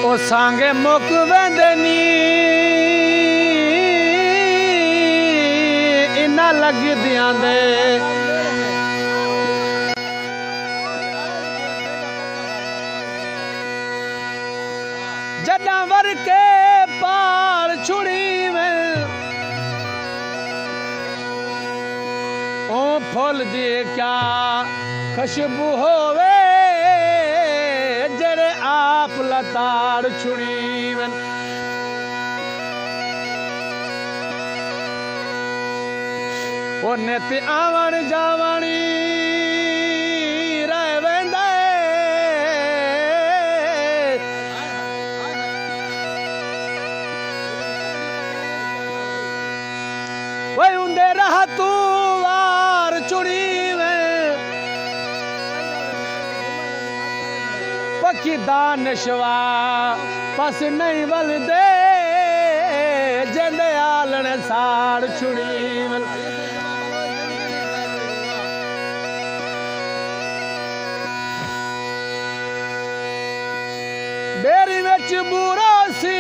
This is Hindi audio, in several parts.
ओ सांगे मुक वेंदनी इना लग दियां दे जदा वर के पार छुड़ी में ओ फूल दी क्या खुशबू होवे जरे आप लताड़ छुड़ी में ओ नेति आवण जावणी रह वेंदे वही उंदे रह तू वार चुड़ी में पक्की दानशवा पस नहीं बल दे जंदे आलण साड़ छुड़ी में डेरी विच बूरो सी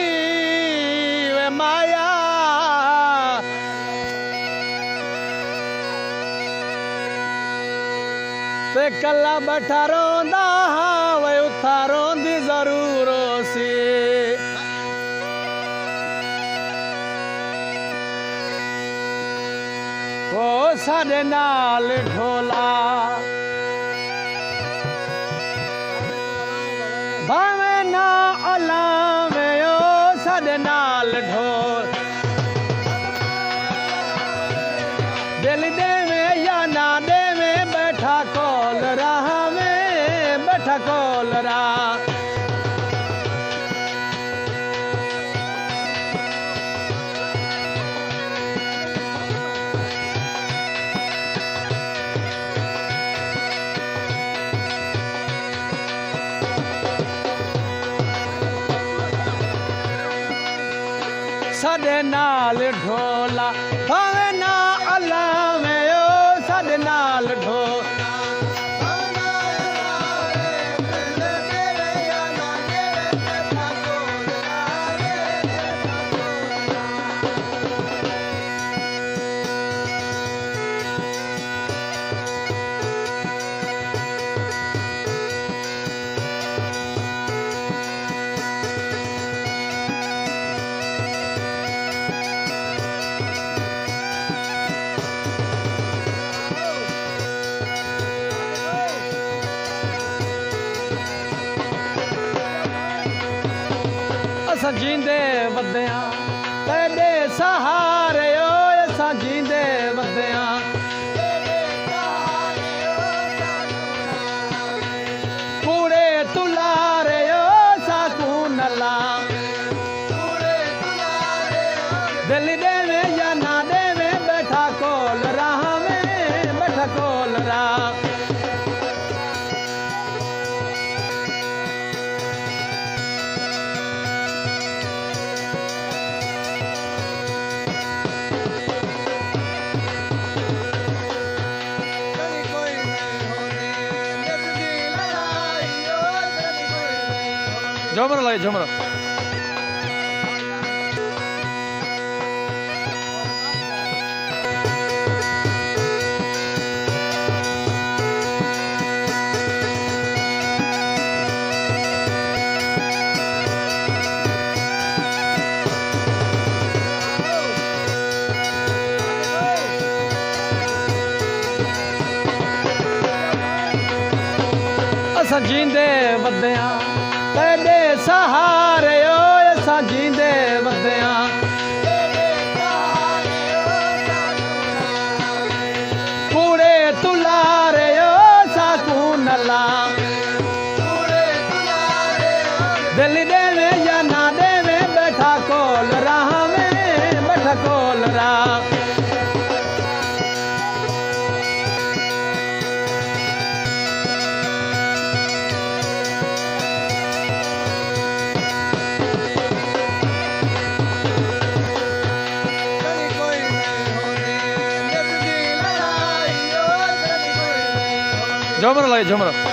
वे माया ते कला बैठा रोंदा वे उथा रोंदी जरूर सी ओ साडे नाल ढोला भावे ना ओलावे ओ साडे नाल ढोल दिल देवे या ना देवे बैठा कोल रहा में बैठा कोल रहा साडे नाल ढोला भावे ना अलावे ओ साडे नाल ढोला असां जींदे वधिया तेरे सहारे ओ असां जींदे वधिया कूड़े तुलारे ओ साकू नला दिल देवे या ना देवे बैठा कोल राह में बैठा कोल राह झुमर लाए झुमर असां जींदे वधिया तेरे सहारे ओ असां जींदे वधिया कूड़े तुलारे ओ साकू नला दिल देवे या ना देवे बैठा कोल राह में बैठा कोल राह झुमर लाए झुमर